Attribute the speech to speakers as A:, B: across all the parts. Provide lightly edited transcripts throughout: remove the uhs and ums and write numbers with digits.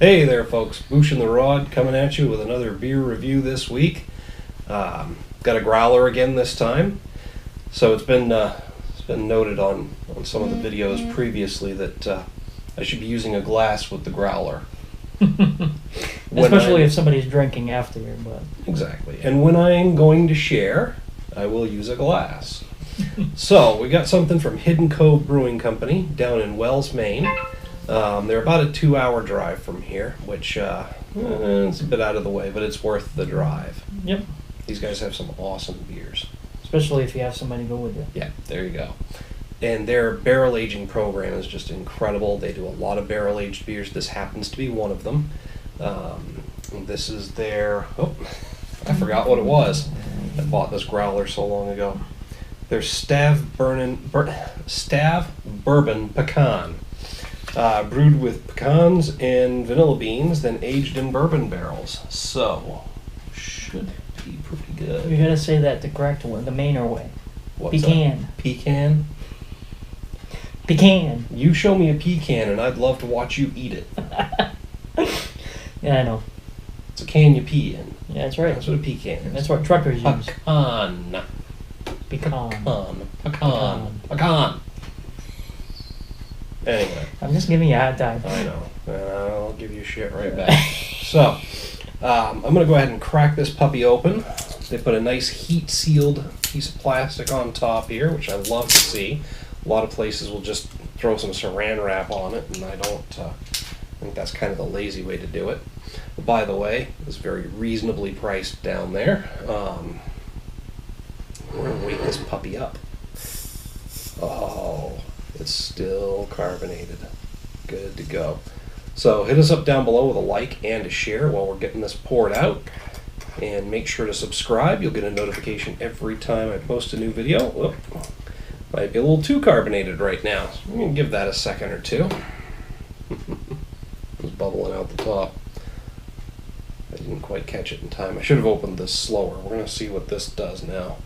A: Hey there, folks. Boosh and the Rod coming at you with another beer review this week. Got a growler again this time. So it's been noted on some of the videos previously that I should be using a glass with the growler.
B: Especially if somebody's drinking after you. But
A: exactly. And when I'm going to share, I will use a glass. So we got something from Hidden Cove Brewing Company down in Wells, Maine. They're about a 2-hour drive from here, which it's a bit out of the way, but it's worth the drive.
B: Yep.
A: These guys have some awesome beers.
B: Especially if you have somebody go with you.
A: Yeah, there you go. And their barrel aging program is just incredible. They do a lot of barrel aged beers. This happens to be one of them. This is their, I forgot what it was. I bought this growler so long ago. Their Stave Bourbon Pecan. Brewed with pecans and vanilla beans, then aged in bourbon barrels. So, should be pretty good.
B: You gotta say that the correct way, the Mainer way.
A: What's
B: Pecan.
A: That? Pecan?
B: Pecan.
A: You show me a pecan and I'd love to watch you eat it.
B: Yeah, I know.
A: It's a can you pee in.
B: Yeah, that's right.
A: That's what a pecan is.
B: That's what truckers use.
A: Pecan. Pecan. Anyway.
B: I'm just giving you a hard time.
A: I know. I'll give you shit right back. So, I'm going to go ahead and crack this puppy open. They put a nice heat-sealed piece of plastic on top here, which I love to see. A lot of places will just throw some saran wrap on it, and I think that's kind of the lazy way to do it. But by the way, it's very reasonably priced down there. We're going to wake this puppy up. Oh, it's still carbonated. Good to go. So hit us up down below with a like and a share while we're getting this poured out. And make sure to subscribe. You'll get a notification every time I post a new video. Whoop. Might be a little too carbonated right now. So I'm going to give that a second or two. It's bubbling out the top. I didn't quite catch it in time. I should have opened this slower. We're going to see what this does now.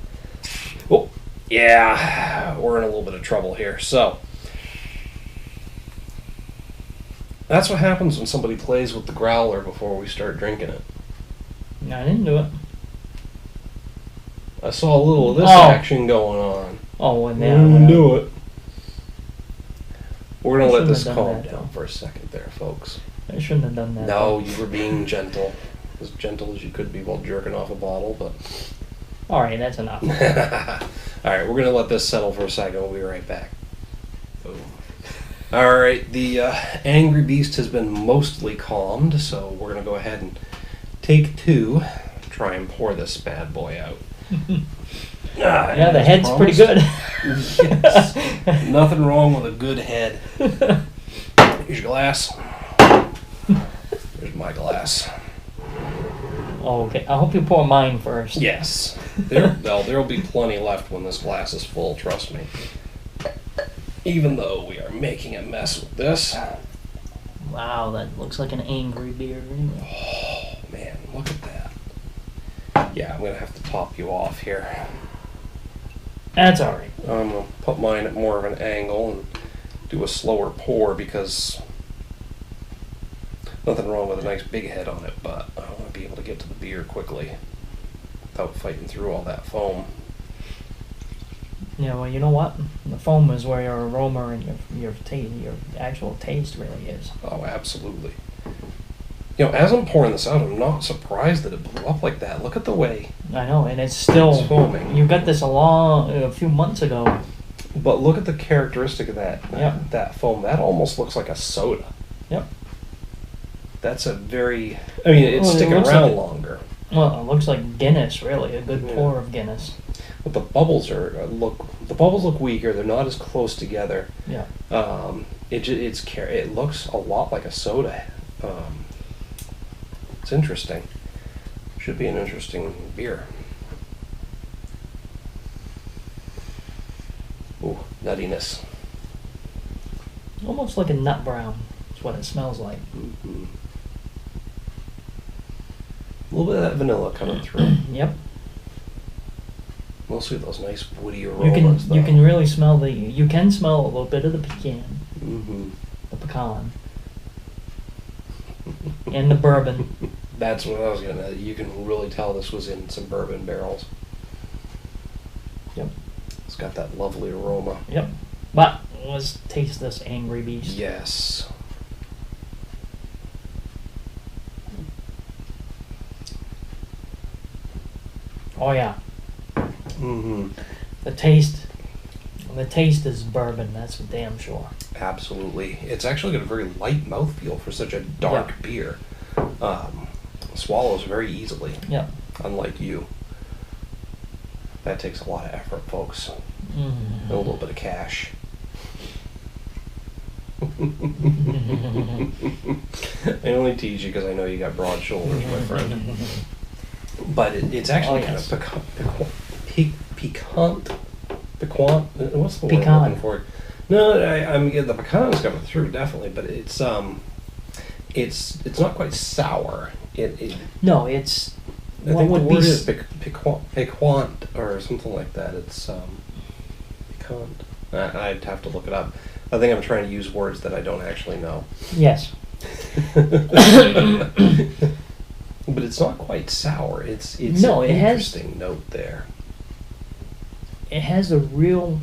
A: Oh, yeah, we're in a little bit of trouble here. So, that's what happens when somebody plays with the growler before we start drinking it.
B: No, I didn't do it.
A: I saw a little of this action going on.
B: Oh, and
A: then do it. We're going to let this
B: have
A: calm down for a second there, folks.
B: I shouldn't have done that.
A: No, you were being gentle. As gentle as you could be while jerking off a bottle, but...
B: Alright, that's enough.
A: Alright, we're going to let this settle for a second. We'll be right back. Boom. Alright, the angry beast has been mostly calmed, so we're going to go ahead and take two, try and pour this bad boy out.
B: Yeah, the head's pretty good.
A: Yes. Nothing wrong with a good head. Here's your glass. Here's my glass.
B: Oh, okay. I hope you pour mine first.
A: Yes. There'll be plenty left when this glass is full, trust me. Even though we are making a mess with this.
B: Wow, that looks like an angry beer.
A: Oh, man, look at that. Yeah, I'm going to have to top you off here.
B: That's alright.
A: I'm going to put mine at more of an angle and do a slower pour because nothing wrong with a nice big head on it, but I want to be able to get to the beer quickly without fighting through all that foam.
B: Yeah, well, you know what? The foam is where your aroma and your actual taste really is.
A: Oh, absolutely. You know, as I'm pouring this out, I'm not surprised that it blew up like that. Look at the way
B: I know, and it's still
A: foaming.
B: You got this a few months ago.
A: But look at the characteristic of that.
B: Yep.
A: That foam. That almost looks like a soda.
B: Yep.
A: That's a very... I mean, it's sticking around longer.
B: Well, it looks like Guinness, really. A good pour of Guinness.
A: But the bubbles look weaker. They're not as close together.
B: Yeah.
A: It looks a lot like a soda. It's interesting. Should be an interesting beer. Ooh, nuttiness.
B: Almost like a nut brown. That's what it smells like.
A: Mm-hmm. A little bit of that vanilla coming through.
B: Yep.
A: Mostly those nice woody aromas.
B: You can really smell you can smell a little bit of the pecan.
A: Mm-hmm.
B: The pecan. And the bourbon.
A: That's what I was gonna. You can really tell this was in some bourbon barrels.
B: Yep.
A: It's got that lovely aroma.
B: Yep. But let's taste this Angry Beast.
A: Yes.
B: Oh yeah.
A: Mm-hmm.
B: The taste is bourbon, that's for damn sure.
A: Absolutely. It's actually got a very light mouthfeel for such a dark
B: Yeah.
A: beer. Swallows very easily,
B: Yep.
A: unlike you. That takes a lot of effort, folks.
B: Mm.
A: And a little bit of cash. I only tease you because I know you got broad shoulders, my friend. But it's actually kind of piquant. What's the word I'm looking for? No, I'm getting the pecan's coming through definitely, but it's not quite sour.
B: No, it's
A: I
B: what
A: think the
B: would
A: word
B: be
A: is piquant or something like that. It's piquant. I'd have to look it up. I think I'm trying to use words that I don't actually know.
B: yes.
A: But it's not quite sour. It's
B: No,
A: an
B: it has-
A: interesting note there.
B: It has a real.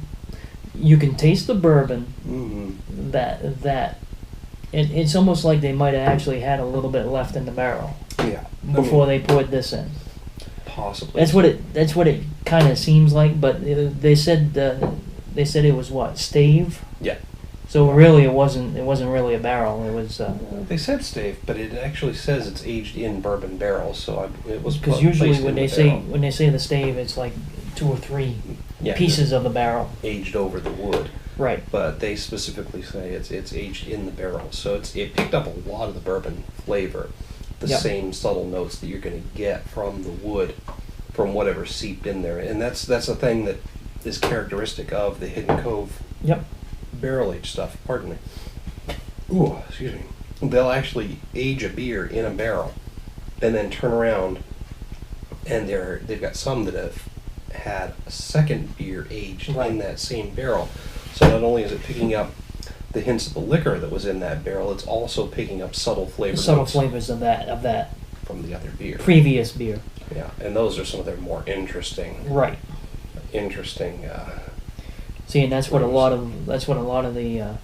B: You can taste the bourbon.
A: Mm-hmm.
B: It's almost like they might have actually had a little bit left in the barrel
A: Yeah.
B: before they poured this in.
A: Possibly.
B: That's what it kind of seems like. But they said it was what, stave.
A: Yeah.
B: So really, it wasn't really a barrel. It was.
A: They said stave, but it actually says it's aged in bourbon barrels, so it was
B: Because
A: placed
B: usually
A: in
B: when
A: the
B: they say
A: barrel.
B: the stave, it's like 2 or 3
A: Yeah,
B: pieces of the barrel.
A: aged over the wood.
B: Right.
A: But they specifically say it's aged in the barrel, so it picked up a lot of the bourbon flavor, the
B: Yep.
A: same subtle notes that you're going to get from the wood, from whatever seeped in there, and that's a thing that is characteristic of the Hidden Cove
B: Yep.
A: barrel aged stuff. Pardon me. Ooh, excuse me. They'll actually age a beer in a barrel, and then turn around, and they've got some that have had a second beer aged
B: Right.
A: in that same barrel. So not only is it picking up the hints of the liquor that was in that barrel, it's also picking up subtle flavor
B: The subtle
A: notes
B: flavors of that
A: from the other beer.
B: previous beer.
A: Yeah, and those are some of their more interesting.
B: Right. See, and that's what a lot of the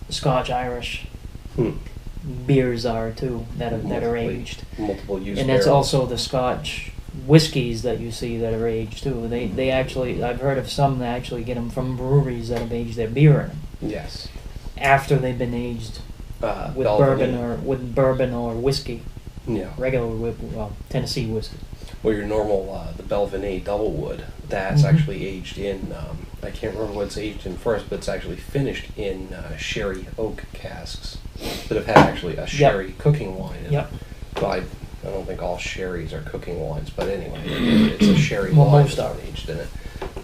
B: Scotch Irish beers are too that are aged.
A: Multiple use
B: And that's
A: barrels.
B: also the Scotch whiskeys that you see that are aged too. They actually, I've heard of some that actually get them from breweries that have aged their beer in them
A: Yes.
B: after they've been aged with
A: Belgian.
B: bourbon or whiskey,
A: Yeah.
B: regular Tennessee whiskey.
A: Well, your normal, the Belvinet double wood, that's
B: Mhm.
A: actually aged in, I can't remember what it's aged in first, but it's actually finished in sherry oak casks that have had actually a sherry cooking wine in
B: Yep.
A: it. Well, I don't think all sherries are cooking wines, but anyway, it's a sherry
B: Well,
A: wine
B: most
A: that's
B: are.
A: aged in it.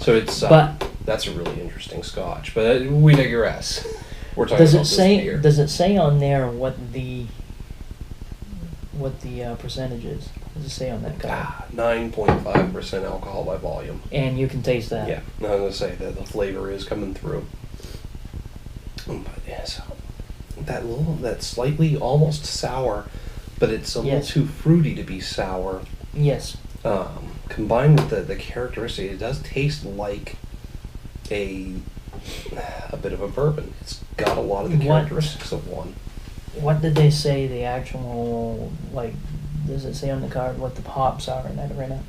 A: So it's,
B: But
A: that's a really interesting Scotch, but we digress. We're talking
B: does
A: about
B: it
A: this
B: say
A: beer.
B: does it say on there what the percentage is? Does it say on that card?
A: 9.5% alcohol by volume.
B: And you can taste that.
A: Yeah, I was gonna say that the flavor is coming through. But yeah, so that slightly almost sour, but it's a little
B: Yes.
A: too fruity to be sour.
B: Yes.
A: Combined with the characteristic, it does taste like a bit of a bourbon. It's got a lot of the
B: What?
A: characteristics of one.
B: What did they say the actual, like, does it say on the card what the hops are in that arena?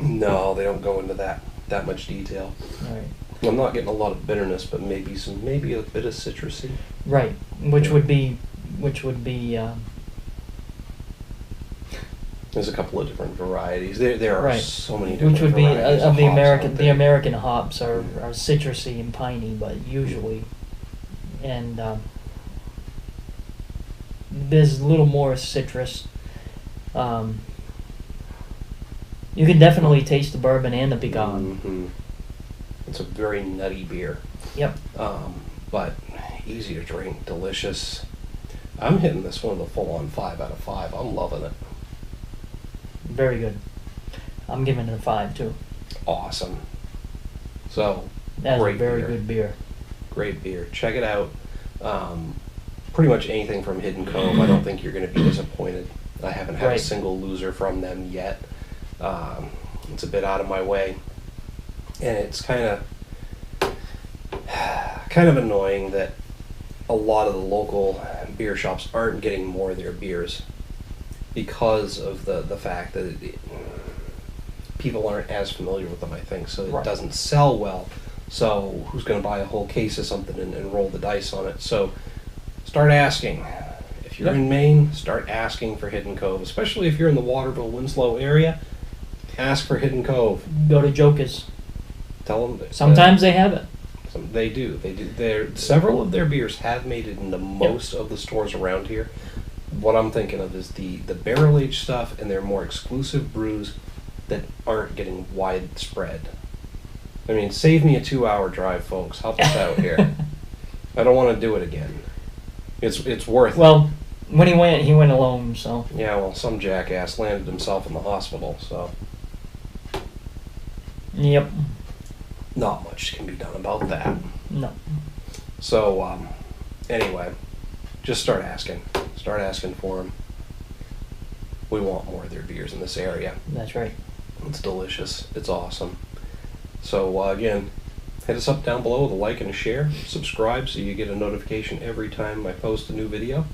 A: No, they don't go into that much detail.
B: Right.
A: I'm not getting a lot of bitterness, but maybe a bit of citrusy.
B: Right. Which
A: Yeah.
B: would be,
A: There's a couple of different varieties. There are
B: Right.
A: so many different
B: which would be
A: varieties
B: of the
A: hops
B: American.
A: out
B: The
A: there.
B: American hops are citrusy and piney, but usually, and there's a little more citrus. You can definitely taste the bourbon and the pecan.
A: Mhm. It's a very nutty beer,
B: Yep.
A: but easy to drink, delicious. I'm hitting this one with a full-on 5 out of 5. I'm loving it.
B: Very good. I'm giving it a 5 too.
A: Awesome. So,
B: That's a
A: great
B: very
A: beer.
B: good beer.
A: Great beer. Check it out. pretty much anything from Hidden Cove, I don't think you're going to be disappointed. I haven't had a
B: Right.
A: single loser from them yet. It's a bit out of my way, and it's kind of annoying that a lot of the local beer shops aren't getting more of their beers because of the fact that people aren't as familiar with them, I think, so it
B: Right.
A: doesn't sell well. So who's going to buy a whole case of something and roll the dice on it? So start asking. If you're
B: Yep.
A: in Maine, start asking for Hidden Cove, especially if you're in the Waterville, Winslow area. Ask for Hidden Cove.
B: Go to Joker's.
A: Tell them.
B: Sometimes they have it.
A: They do. They do. Several of their beers have made it into most of the stores around here. What I'm thinking of is the barrel aged stuff and their more exclusive brews that aren't getting widespread. I mean, save me a 2-hour drive, folks. Help us out here. I don't want to do it again. It's worth it.
B: Well, when he went alone, so.
A: Yeah, well, some jackass landed himself in the hospital, so
B: Yep.
A: not much can be done about that.
B: No.
A: So, anyway, just start asking. Start asking for them. We want more of their beers in this area.
B: That's right.
A: It's delicious. It's awesome. So, again, hit us up down below with a like and a share. Subscribe so you get a notification every time I post a new video.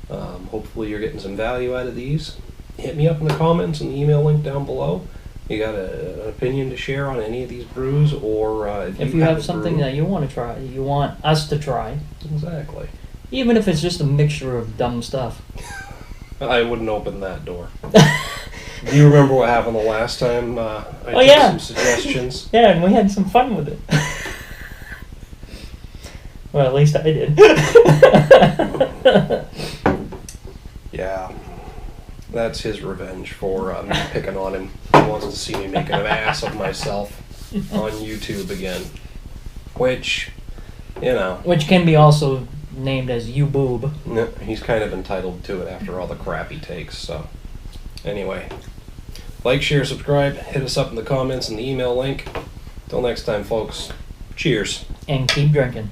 A: Hopefully you're getting some value out of these. Hit me up in the comments and the email link down below. You got an opinion to share on any of these brews, or
B: If you have
A: a
B: something
A: brew.
B: that you want to try, you want us to try,
A: Exactly.
B: even if it's just a mixture of dumb stuff.
A: I wouldn't open that door. Do you remember what happened the last time I took
B: yeah.
A: some suggestions?
B: Yeah, and we had some fun with it. Well, at least I did.
A: Yeah. That's his revenge for me picking on him. He wants to see me making an ass of myself on YouTube again. Which, you know,
B: Which can be also named as you boob.
A: he's kind of entitled to it after all the crap he takes, so. Anyway, like, share, subscribe, hit us up in the comments and the email link. Till next time, folks. Cheers.
B: And keep drinking.